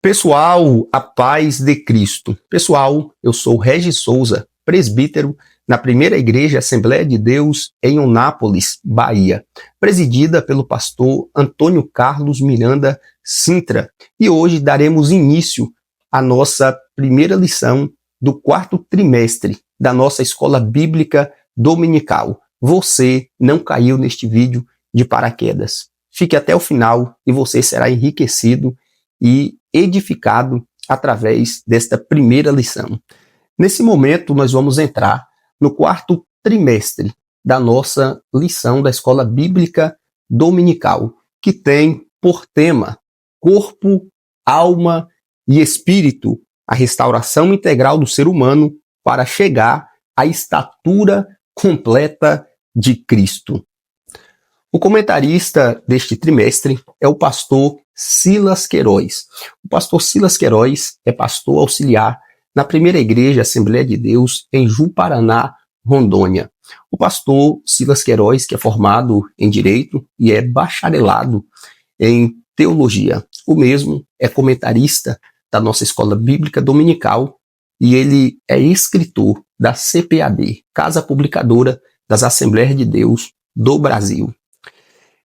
Pessoal, a paz de Cristo. Pessoal, eu sou Regis Souza, presbítero na Primeira Igreja Assembleia de Deus em Eunápolis, Bahia, presidida pelo pastor Antônio Carlos Miranda Sintra. E hoje daremos início à nossa primeira lição do quarto trimestre da nossa Escola Bíblica Dominical. Você não caiu neste vídeo de paraquedas. Fique até o final e você será enriquecido e edificado através desta primeira lição. Nesse momento, nós vamos entrar no quarto trimestre da nossa lição da Escola Bíblica Dominical, que tem por tema corpo, alma e espírito, a restauração integral do ser humano para chegar à estatura completa de Cristo. O comentarista deste trimestre é o pastor Silas Queiroz. O pastor Silas Queiroz é pastor auxiliar na Primeira Igreja Assembleia de Deus em Ju-Paraná, Rondônia. O pastor Silas Queiroz, que é formado em Direito e é bacharelado em Teologia. O mesmo é comentarista da nossa Escola Bíblica Dominical e ele é escritor da CPAD, Casa Publicadora das Assembleias de Deus do Brasil.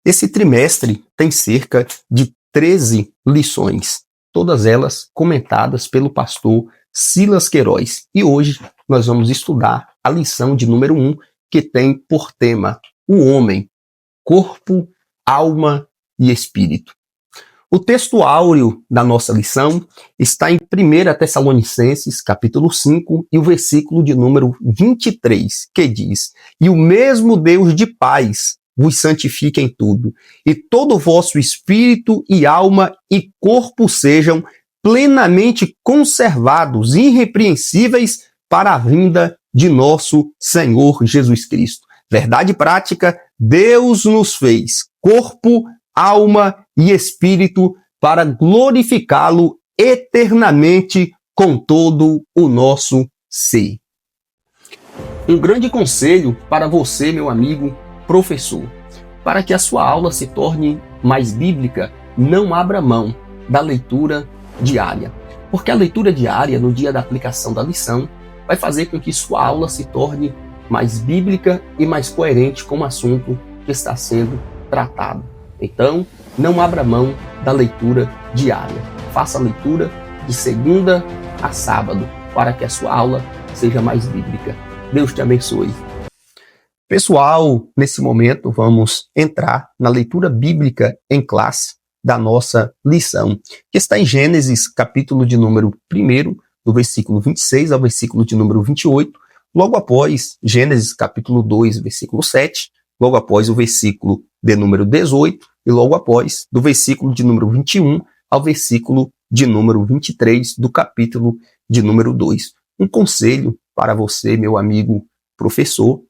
Esse trimestre tem cerca de 13 lições, todas elas comentadas pelo pastor Silas Queiroz. E hoje nós vamos estudar a lição de número 1, que tem por tema o homem, corpo, alma e espírito. O texto áureo da nossa lição está em 1 Tessalonicenses, capítulo 5, e o versículo de número 23, que diz: "E o mesmo Deus de paz vos santifique em tudo, e todo o vosso espírito e alma e corpo sejam plenamente conservados, irrepreensíveis para a vinda de nosso Senhor Jesus Cristo." Verdade prática, Deus nos fez corpo, alma e espírito para glorificá-lo eternamente com todo o nosso ser. Um grande conselho para você, meu amigo professor: para que a sua aula se torne mais bíblica, não abra mão da leitura diária. Porque a leitura diária, no dia da aplicação da lição, vai fazer com que sua aula se torne mais bíblica e mais coerente com o assunto que está sendo tratado. Então, não abra mão da leitura diária. Faça a leitura de segunda a sábado, para que a sua aula seja mais bíblica. Deus te abençoe. Pessoal, nesse momento vamos entrar na leitura bíblica em classe da nossa lição, que está em Gênesis, capítulo de número 1, do versículo 26 ao versículo de número 28, logo após Gênesis, capítulo 2, versículo 7, logo após o versículo de número 18 e logo após do versículo de número 21 ao versículo de número 23 do capítulo de número 2. Um conselho para você, meu amigo professor,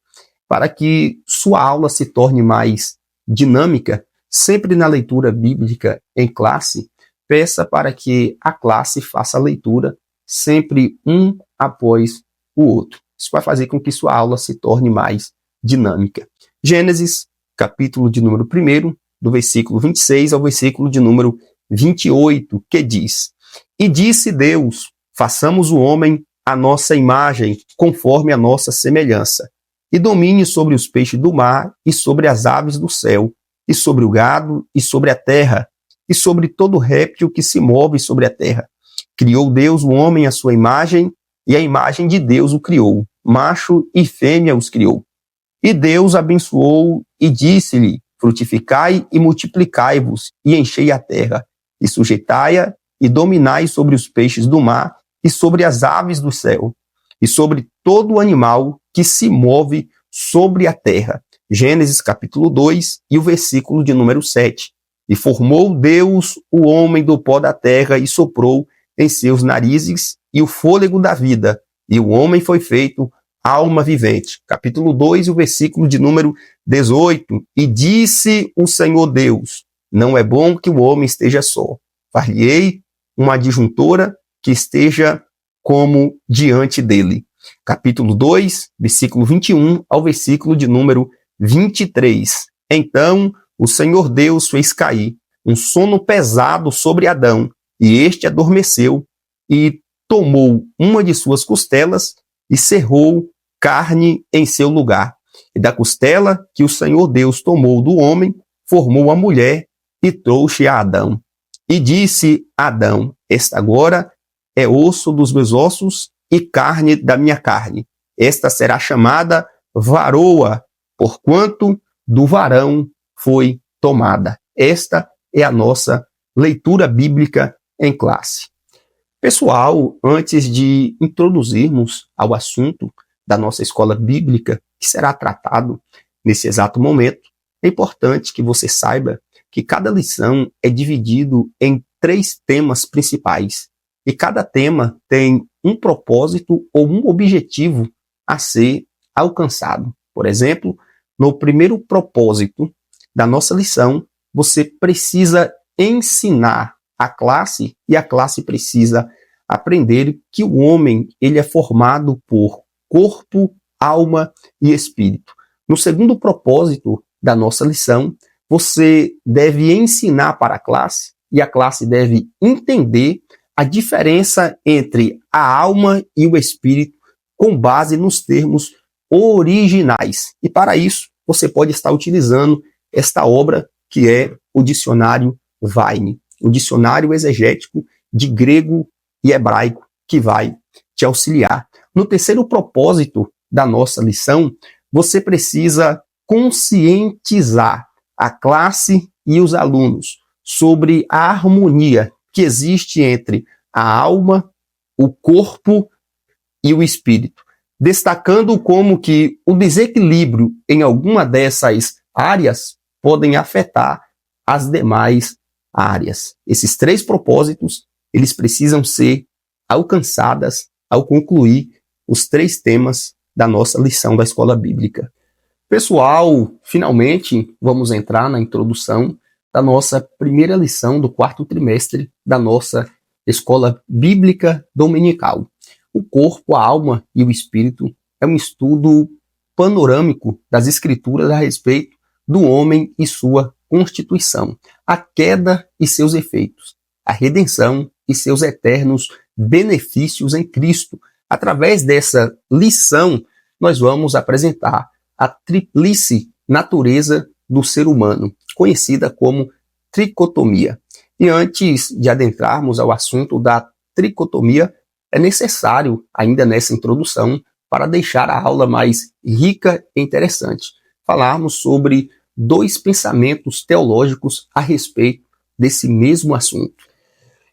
para que sua aula se torne mais dinâmica, sempre na leitura bíblica em classe, peça para que a classe faça a leitura sempre um após o outro. Isso vai fazer com que sua aula se torne mais dinâmica. Gênesis, capítulo de número 1, do versículo 26 ao versículo de número 28, que diz: "E disse Deus, façamos o homem à nossa imagem, conforme a nossa semelhança, e domine sobre os peixes do mar, e sobre as aves do céu, e sobre o gado, e sobre a terra, e sobre todo réptil que se move sobre a terra. Criou Deus o homem à sua imagem, e a imagem de Deus o criou, macho e fêmea os criou. E Deus abençoou e disse-lhe: frutificai e multiplicai-vos, e enchei a terra, e sujeitai-a, e dominai sobre os peixes do mar, e sobre as aves do céu, e sobre todo animal que se move sobre a terra." Gênesis capítulo 2 e o versículo de número 7. "E formou Deus o homem do pó da terra e soprou em seus narizes e o fôlego da vida, e o homem foi feito alma vivente." Capítulo 2 e o versículo de número 18. "E disse o Senhor Deus, não é bom que o homem esteja só. Far-lhe-ei uma adjuntora que esteja como diante dele." Capítulo 2, versículo 21 ao versículo de número 23. "Então o Senhor Deus fez cair um sono pesado sobre Adão, E este adormeceu e tomou uma de suas costelas e cerrou carne em seu lugar. E da costela que o Senhor Deus tomou do homem, formou a mulher e trouxe a Adão. E disse Adão: esta agora é osso dos meus ossos e carne da minha carne. Esta será chamada varoa, porquanto do varão foi tomada. Esta é a nossa leitura bíblica em classe. Pessoal, antes de introduzirmos ao assunto da nossa escola bíblica, que será tratado nesse exato momento, é importante que você saiba que cada lição é dividido em 3 temas principais. E cada tema tem um propósito ou um objetivo a ser alcançado. Por exemplo, no primeiro propósito da nossa lição, você precisa ensinar a classe e a classe precisa aprender que o homem ele é formado por corpo, alma e espírito. No segundo propósito da nossa lição, você deve ensinar para a classe e a classe deve entender a diferença entre a alma e o espírito com base nos termos originais. E para isso, você pode estar utilizando esta obra que é o Dicionário Vine, o dicionário exegético de grego e hebraico que vai te auxiliar. No terceiro propósito da nossa lição, você precisa conscientizar a classe e os alunos sobre a harmonia que existe entre a alma, o corpo e o espírito, destacando como que o desequilíbrio em alguma dessas áreas podem afetar as demais áreas. Esses 3 propósitos, eles precisam ser alcançados ao concluir os 3 temas da nossa lição da escola bíblica. Pessoal, finalmente vamos entrar na introdução da nossa primeira lição do 4º trimestre da nossa escola bíblica dominical. O corpo, a alma e o espírito é um estudo panorâmico das escrituras a respeito do homem e sua constituição, a queda e seus efeitos, a redenção e seus eternos benefícios em Cristo. Através dessa lição, nós vamos apresentar a tríplice natureza do ser humano, conhecida como tricotomia. E antes de adentrarmos ao assunto da tricotomia, é necessário, ainda nessa introdução, para deixar a aula mais rica e interessante, falarmos sobre 2 pensamentos teológicos a respeito desse mesmo assunto.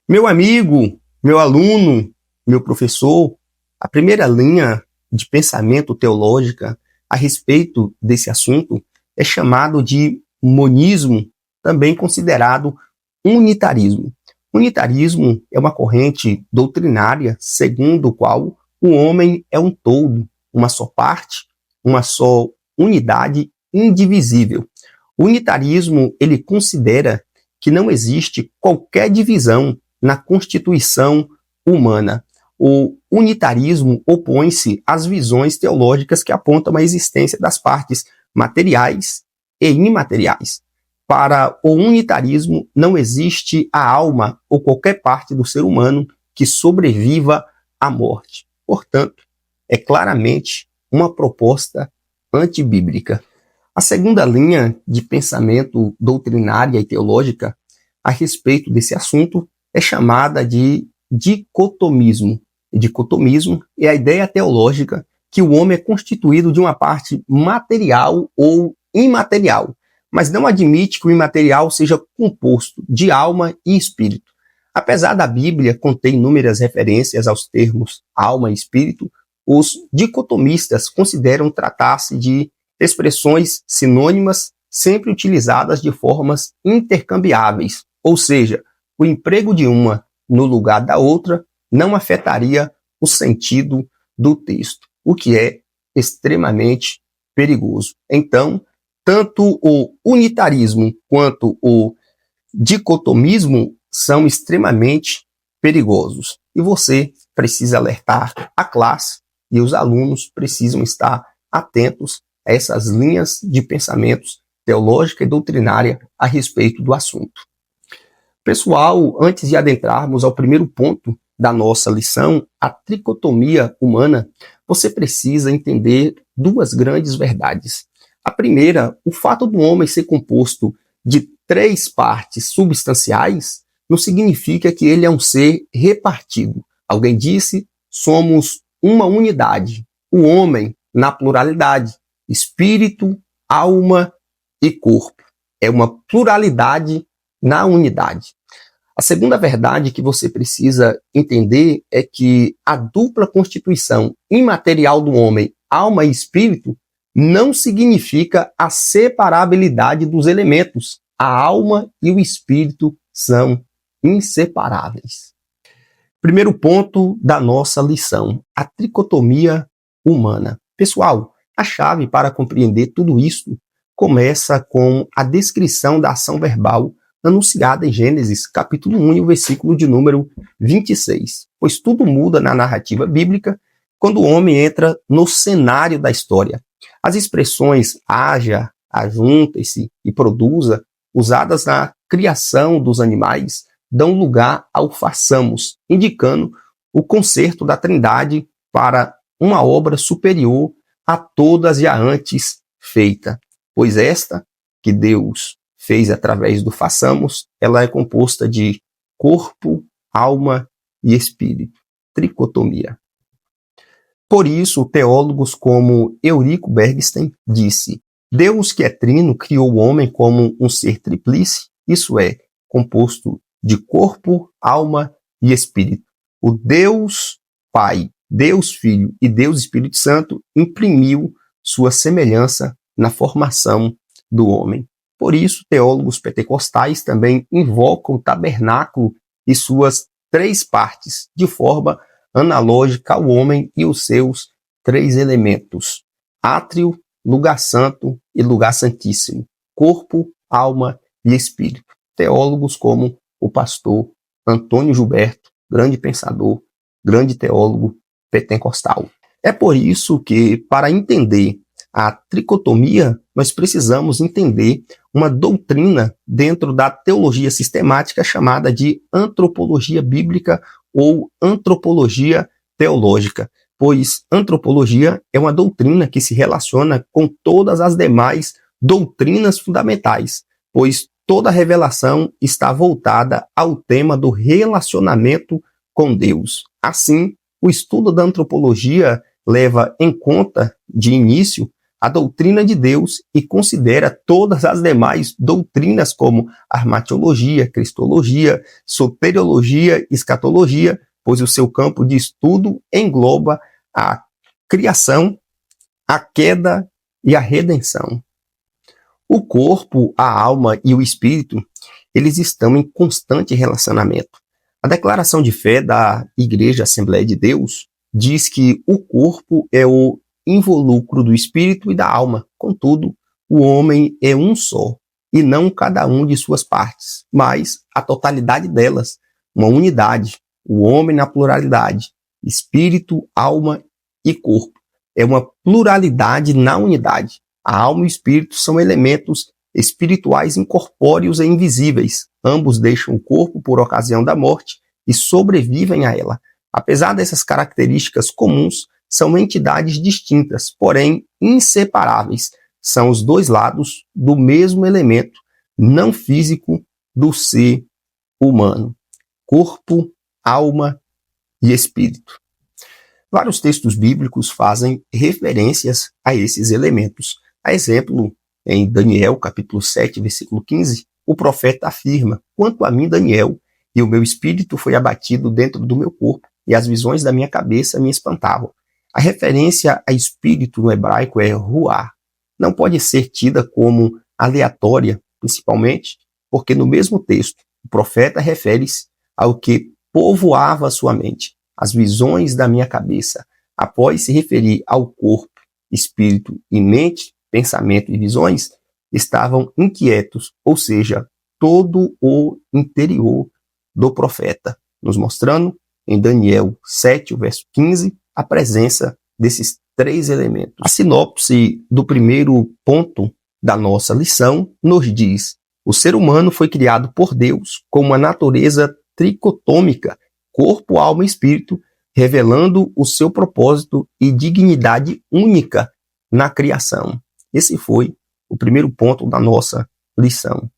Meu amigo, meu aluno, meu professor, a primeira linha de pensamento teológica a respeito desse assunto é chamado de monismo, também considerado unitarismo. Unitarismo é uma corrente doutrinária segundo a qual o homem é um todo, uma só parte, uma só unidade indivisível. O unitarismo, ele considera que não existe qualquer divisão na constituição humana. O unitarismo opõe-se às visões teológicas que apontam a existência das partes materiais e imateriais. Para o unitarismo, não existe a alma ou qualquer parte do ser humano que sobreviva à morte. Portanto, é claramente uma proposta antibíblica. A segunda linha de pensamento doutrinária e teológica a respeito desse assunto é chamada de dicotomismo. Dicotomismo é a ideia teológica que o homem é constituído de uma parte material ou imaterial, mas não admite que o imaterial seja composto de alma e espírito. Apesar da Bíblia conter inúmeras referências aos termos alma e espírito, os dicotomistas consideram tratar-se de expressões sinônimas sempre utilizadas de formas intercambiáveis, ou seja, o emprego de uma no lugar da outra não afetaria o sentido do texto, o que é extremamente perigoso. Então, tanto o unitarismo quanto o dicotomismo são extremamente perigosos. E você precisa alertar a classe e os alunos precisam estar atentos a essas linhas de pensamentos teológica e doutrinária a respeito do assunto. Pessoal, antes de adentrarmos ao primeiro ponto da nossa lição, a tricotomia humana, você precisa entender duas grandes verdades. A primeira, o fato do homem ser composto de 3 partes substanciais não significa que ele é um ser repartido. Alguém disse, somos uma unidade. O homem na pluralidade, espírito, alma e corpo. É uma pluralidade na unidade. A segunda verdade que você precisa entender é que a dupla constituição imaterial do homem, alma e espírito, não significa a separabilidade dos elementos. A alma e o espírito são inseparáveis. Primeiro ponto da nossa lição, a tricotomia humana. Pessoal, a chave para compreender tudo isso começa com a descrição da ação verbal anunciada em Gênesis, capítulo 1, e o versículo de número 26. Pois tudo muda na narrativa bíblica quando o homem entra no cenário da história. As expressões haja, ajunte-se e produza, usadas na criação dos animais, dão lugar ao façamos, indicando o concerto da Trindade para uma obra superior a todas já antes feita. Pois esta, que Deus fez através do façamos, ela é composta de corpo, alma e espírito. Tricotomia. Por isso, teólogos como Eurico Bergsten disse: Deus, que é trino, criou o homem como um ser tríplice, isso é, composto de corpo, alma e espírito. O Deus Pai, Deus Filho e Deus Espírito Santo imprimiu sua semelhança na formação do homem. Por isso, teólogos pentecostais também invocam o tabernáculo e suas 3 partes, de forma analógica ao homem e os seus 3 elementos: átrio, lugar santo e lugar santíssimo, corpo, alma e espírito. Teólogos como o pastor Antônio Gilberto, grande pensador, grande teólogo pentecostal. É por isso que, para entender a tricotomia, nós precisamos entender uma doutrina dentro da teologia sistemática chamada de antropologia bíblica ou antropologia teológica, pois antropologia é uma doutrina que se relaciona com todas as demais doutrinas fundamentais, pois toda revelação está voltada ao tema do relacionamento com Deus. Assim, o estudo da antropologia leva em conta, de início, a doutrina de Deus e considera todas as demais doutrinas como armatiologia, cristologia, soteriologia, escatologia, pois o seu campo de estudo engloba a criação, a queda e a redenção. O corpo, a alma e o espírito, eles estão em constante relacionamento. A declaração de fé da Igreja Assembleia de Deus diz que o corpo é o involucro do espírito e da alma. Contudo, o homem é um só, e não cada um de suas partes, mas a totalidade delas, uma unidade. O homem na pluralidade, espírito, alma e corpo. É uma pluralidade na unidade. A alma e o espírito são elementos espirituais incorpóreos e invisíveis. Ambos deixam o corpo por ocasião da morte e sobrevivem a ela. Apesar dessas características comuns, são entidades distintas, porém inseparáveis. São os 2 lados do mesmo elemento não físico do ser humano: corpo, alma e espírito. Vários textos bíblicos fazem referências a esses elementos. A exemplo, em Daniel, capítulo 7, versículo 15, o profeta afirma: Quanto a mim, Daniel, e o meu espírito foi abatido dentro do meu corpo, e as visões da minha cabeça me espantavam. A referência a espírito no hebraico é ruah. Não pode ser tida como aleatória, principalmente porque no mesmo texto o profeta refere-se ao que povoava sua mente, as visões da minha cabeça. Após se referir ao corpo, espírito e mente, pensamento e visões, estavam inquietos, ou seja, todo o interior do profeta, nos mostrando em Daniel 7, o verso 15, a presença desses 3 elementos. A sinopse do primeiro ponto da nossa lição nos diz: O ser humano foi criado por Deus com uma natureza tricotômica, corpo, alma e espírito, revelando o seu propósito e dignidade única na criação. Esse foi o primeiro ponto da nossa lição.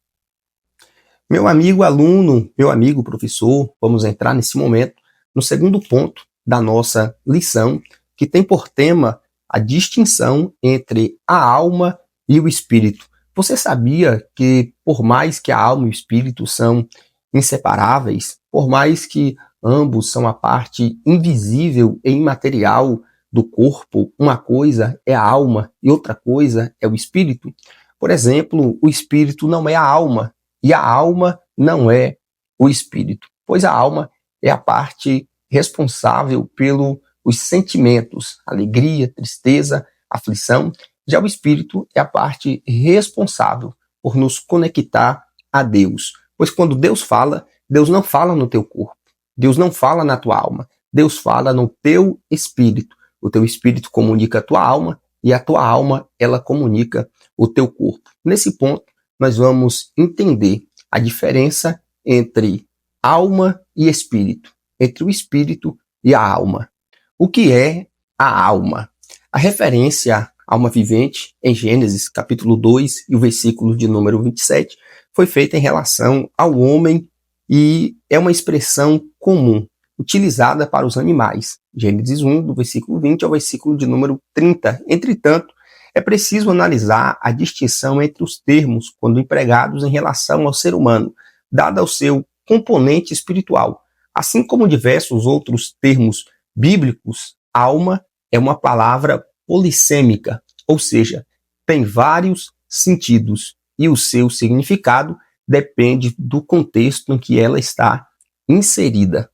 Meu amigo aluno, meu amigo professor, vamos entrar nesse momento no segundo ponto da nossa lição, que tem por tema a distinção entre a alma e o espírito. Você sabia que, por mais que a alma e o espírito são inseparáveis, por mais que ambos são a parte invisível e imaterial do corpo, uma coisa é a alma e outra coisa é o espírito? Por exemplo, o espírito não é a alma e a alma não é o espírito, pois a alma é a parte responsável pelos sentimentos, alegria, tristeza, aflição. Já o espírito é a parte responsável por nos conectar a Deus. Pois quando Deus fala, Deus não fala no teu corpo, Deus não fala na tua alma, Deus fala no teu espírito. O teu espírito comunica a tua alma e a tua alma, ela comunica o teu corpo. Nesse ponto, nós vamos entender a diferença entre alma e espírito, entre o espírito e a alma. O que é a alma? A referência à alma vivente, em Gênesis capítulo 2 e o versículo de número 27, foi feita em relação ao homem e é uma expressão comum, utilizada para os animais. Gênesis 1, do versículo 20 ao versículo de número 30. Entretanto, é preciso analisar a distinção entre os termos quando empregados em relação ao ser humano, dado o seu componente espiritual. Assim como diversos outros termos bíblicos, alma é uma palavra polissêmica, ou seja, tem vários sentidos e o seu significado depende do contexto em que ela está inserida.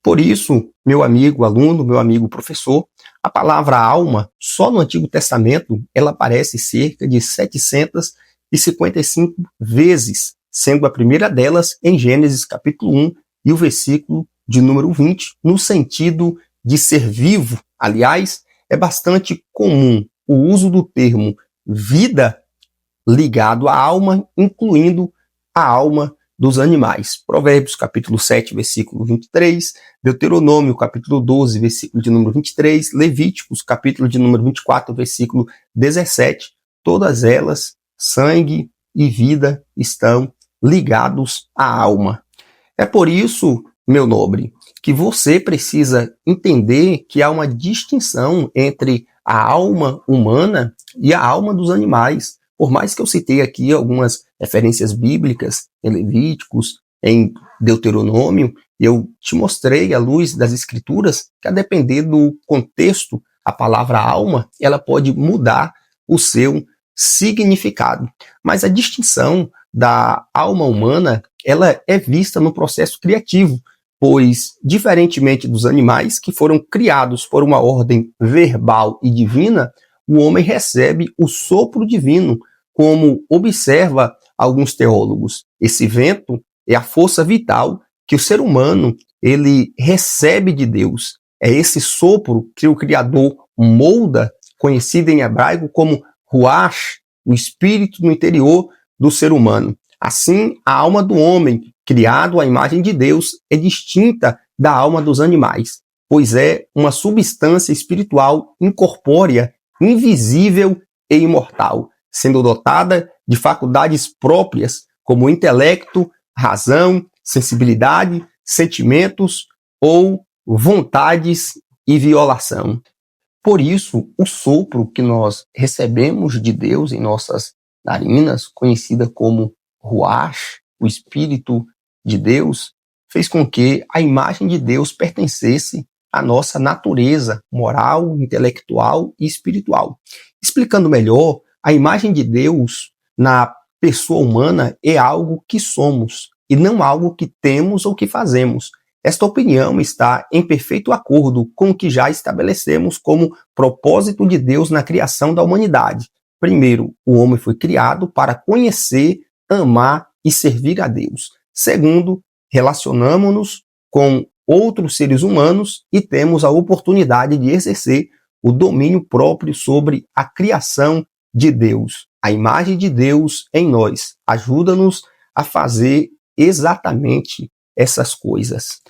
Por isso, meu amigo aluno, meu amigo professor, a palavra alma, só no Antigo Testamento, ela aparece cerca de 755 vezes, sendo a primeira delas em Gênesis capítulo 1 e o versículo de número 20, no sentido de ser vivo. Aliás, é bastante comum o uso do termo vida ligado à alma, incluindo a alma dos animais. Provérbios capítulo 7, versículo 23, Deuteronômio capítulo 12, versículo de número 23, Levíticos capítulo de número 24, versículo 17, todas elas, sangue e vida, estão ligados à alma. É por isso, meu nobre, que você precisa entender que há uma distinção entre a alma humana e a alma dos animais. Por mais que eu citei aqui algumas referências bíblicas em Levíticos, em Deuteronômio, eu te mostrei à luz das Escrituras que, a depender do contexto, a palavra alma, ela pode mudar o seu significado. Mas a distinção da alma humana, ela é vista no processo criativo, pois, diferentemente dos animais que foram criados por uma ordem verbal e divina, o homem recebe o sopro divino, como observa alguns teólogos. Esse vento é a força vital que o ser humano ele recebe de Deus. É esse sopro que o Criador molda, conhecido em hebraico como ruach, o espírito no interior do ser humano. Assim, a alma do homem, criado à imagem de Deus, é distinta da alma dos animais, pois é uma substância espiritual incorpórea, invisível e imortal, sendo dotada de faculdades próprias como intelecto, razão, sensibilidade, sentimentos ou vontades e violação. Por isso, o sopro que nós recebemos de Deus em nossas narinas, conhecida como ruach, o Espírito de Deus, fez com que a imagem de Deus pertencesse à nossa natureza moral, intelectual e espiritual. Explicando melhor, a imagem de Deus na pessoa humana é algo que somos e não algo que temos ou que fazemos. Esta opinião está em perfeito acordo com o que já estabelecemos como propósito de Deus na criação da humanidade. Primeiro, o homem foi criado para conhecer, amar e servir a Deus. Segundo, relacionamos-nos com outros seres humanos e temos a oportunidade de exercer o domínio próprio sobre a criação de Deus, a imagem de Deus em nós. Ajuda-nos a fazer exatamente essas coisas.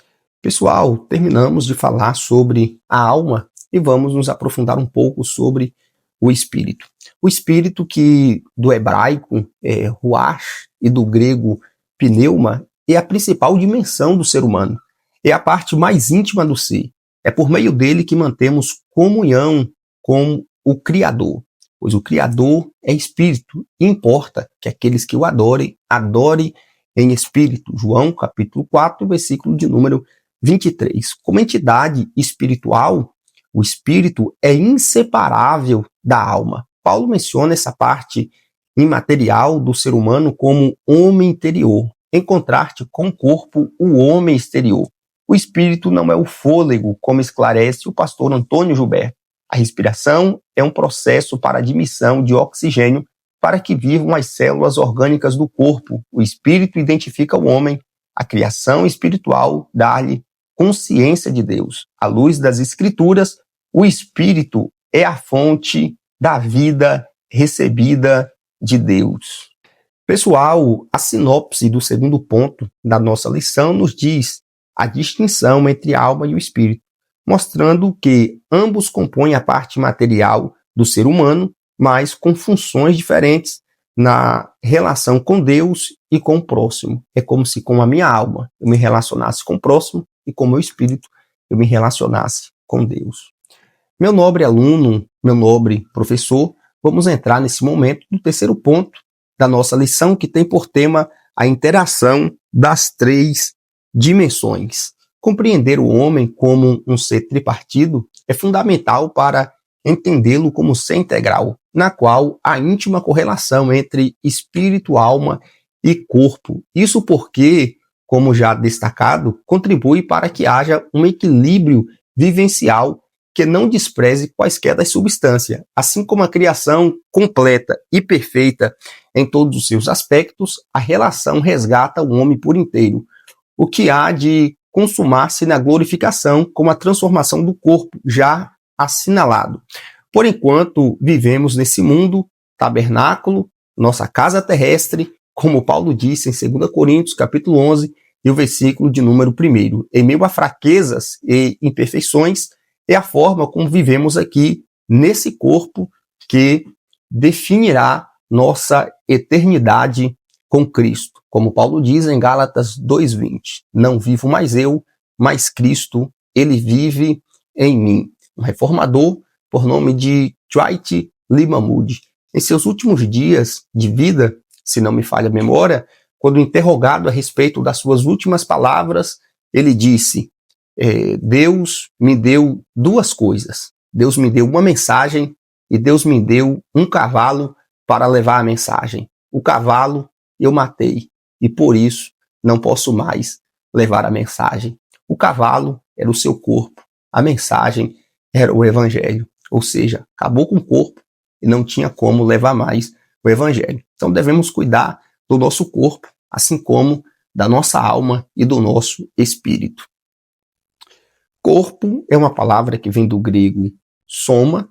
Pessoal, terminamos de falar sobre a alma e vamos nos aprofundar um pouco sobre o espírito. O espírito, que do hebraico é ruach e do grego pneuma, é a principal dimensão do ser humano. É a parte mais íntima do ser. É por meio dele que mantemos comunhão com o Criador, pois o Criador é espírito e importa que aqueles que o adorem em espírito. João capítulo 4, versículo de número 23. Como entidade espiritual, o espírito é inseparável da alma. Paulo menciona essa parte imaterial do ser humano como homem interior, em contraste com o corpo, o homem exterior. O espírito não é o fôlego, como esclarece o pastor Antônio Gilberto. A respiração é um processo para admissão de oxigênio para que vivam as células orgânicas do corpo. O espírito identifica o homem, a criação espiritual dá-lhe consciência de Deus. À luz das Escrituras, o espírito é a fonte da vida recebida de Deus. Pessoal, a sinopse do segundo ponto da nossa lição nos diz a distinção entre a alma e o espírito, mostrando que ambos compõem a parte material do ser humano, mas com funções diferentes na relação com Deus e com o próximo. É como se com a minha alma eu me relacionasse com o próximo e com o meu espírito eu me relacionasse com Deus. Meu nobre aluno, meu nobre professor, vamos entrar nesse momento do terceiro ponto da nossa lição, que tem por tema a interação das três dimensões. Compreender o homem como um ser tripartido é fundamental para entendê-lo como ser integral, na qual há íntima correlação entre espírito, alma e corpo. Isso porque, como já destacado, contribui para que haja um equilíbrio vivencial que não despreze quaisquer das substâncias, assim como a criação completa e perfeita em todos os seus aspectos, a relação resgata o homem por inteiro, o que há de consumar-se na glorificação com a transformação do corpo já assinalado. Por enquanto, vivemos nesse mundo, tabernáculo, nossa casa terrestre, como Paulo disse em 2 Coríntios, capítulo 11, e o versículo de número 1. Em meio a fraquezas e imperfeições, é a forma como vivemos aqui nesse corpo que definirá nossa eternidade com Cristo. Como Paulo diz em Gálatas 2:20, não vivo mais eu, mas Cristo, ele vive em mim. Um reformador por nome de Dwight Lyman Moody, em seus últimos dias de vida, se não me falha a memória, quando interrogado a respeito das suas últimas palavras, ele disse: Deus me deu duas coisas. Deus me deu uma mensagem e Deus me deu um cavalo para levar a mensagem. O cavalo eu matei e por isso não posso mais levar a mensagem. O cavalo era o seu corpo, a mensagem era o evangelho, ou seja, acabou com o corpo e não tinha como levar mais o evangelho. Então devemos cuidar do nosso corpo, assim como da nossa alma e do nosso espírito. Corpo é uma palavra que vem do grego soma.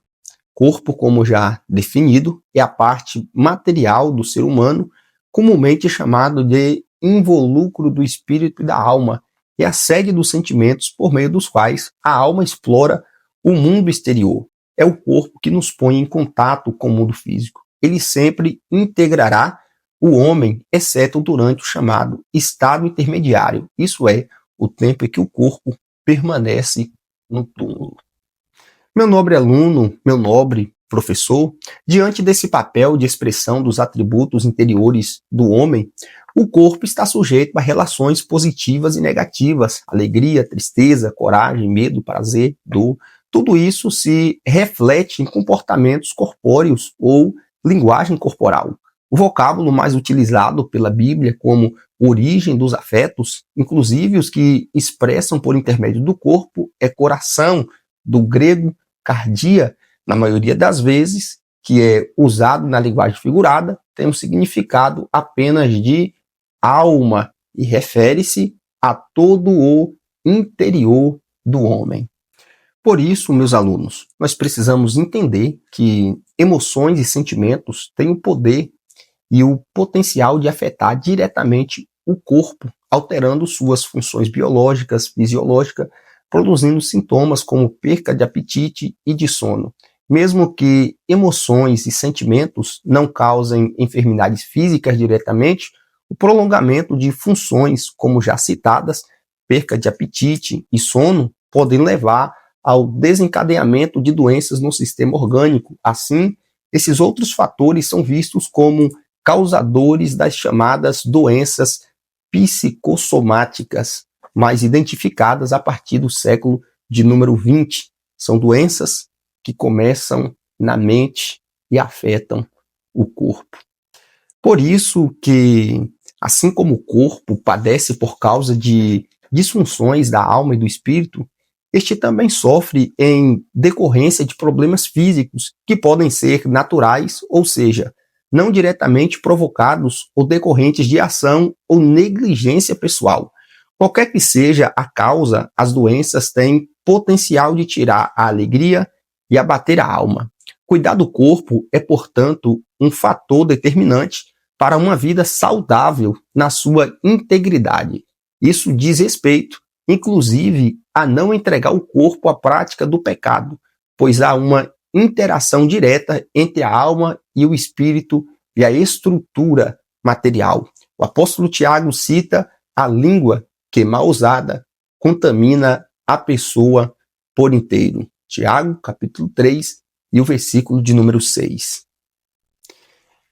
Corpo, como já definido, é a parte material do ser humano, comumente chamado de involucro do espírito e da alma. É a sede dos sentimentos por meio dos quais a alma explora o mundo exterior. É o corpo que nos põe em contato com o mundo físico. Ele sempre integrará o homem, exceto durante o chamado estado intermediário. Isso é, o tempo em que o corpo permanece no túmulo. Meu nobre aluno, meu nobre professor, diante desse papel de expressão dos atributos interiores do homem, o corpo está sujeito a relações positivas e negativas, alegria, tristeza, coragem, medo, prazer, dor. Tudo isso se reflete em comportamentos corpóreos ou linguagem corporal. O vocábulo mais utilizado pela Bíblia como origem dos afetos, inclusive os que expressam por intermédio do corpo, é coração, do grego cardia, na maioria das vezes, que é usado na linguagem figurada, tem um significado apenas de alma e refere-se a todo o interior do homem. Por isso, meus alunos, nós precisamos entender que emoções e sentimentos têm o poder e o potencial de afetar diretamente o corpo, alterando suas funções biológicas, fisiológicas, produzindo sintomas como perca de apetite e de sono. Mesmo que emoções e sentimentos não causem enfermidades físicas diretamente, o prolongamento de funções, como já citadas, perca de apetite e sono, podem levar ao desencadeamento de doenças no sistema orgânico. Assim, esses outros fatores são vistos como causadores das chamadas doenças psicossomáticas, mais identificadas a partir do século de número 20. São doenças que começam na mente e afetam o corpo. Por isso que, assim como o corpo padece por causa de disfunções da alma e do espírito, este também sofre em decorrência de problemas físicos que podem ser naturais, ou seja, não diretamente provocados ou decorrentes de ação ou negligência pessoal. Qualquer que seja a causa, as doenças têm potencial de tirar a alegria e abater a alma. Cuidar do corpo é, portanto, um fator determinante para uma vida saudável na sua integridade. Isso diz respeito, inclusive, a não entregar o corpo à prática do pecado, pois há uma interação direta entre a alma e o espírito e a estrutura material. O apóstolo Tiago cita a língua que, mal usada, contamina a pessoa por inteiro. Tiago, capítulo 3, e o versículo de número 6.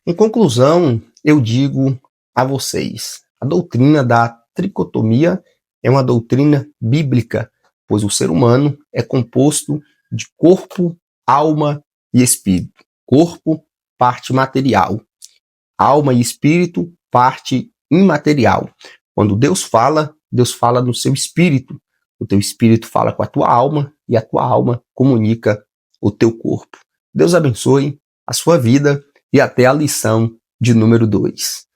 Em conclusão, eu digo a vocês, a doutrina da tricotomia é uma doutrina bíblica, pois o ser humano é composto de corpo, alma e espírito. Corpo, parte material. Alma e espírito, parte imaterial. Quando Deus fala no seu espírito. O teu espírito fala com a tua alma e a tua alma comunica o teu corpo. Deus abençoe a sua vida e até a lição de número 2.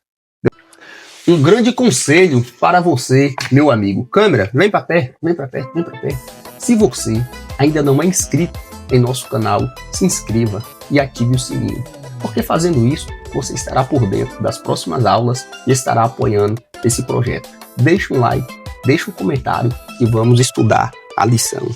Um grande conselho para você, meu amigo. Câmera, vem para perto, vem para perto, vem para perto. Se você ainda não é inscrito em nosso canal, se inscreva e ative o sininho. Porque fazendo isso, você estará por dentro das próximas aulas e estará apoiando esse projeto. Deixa um like, deixa um comentário e vamos estudar a lição.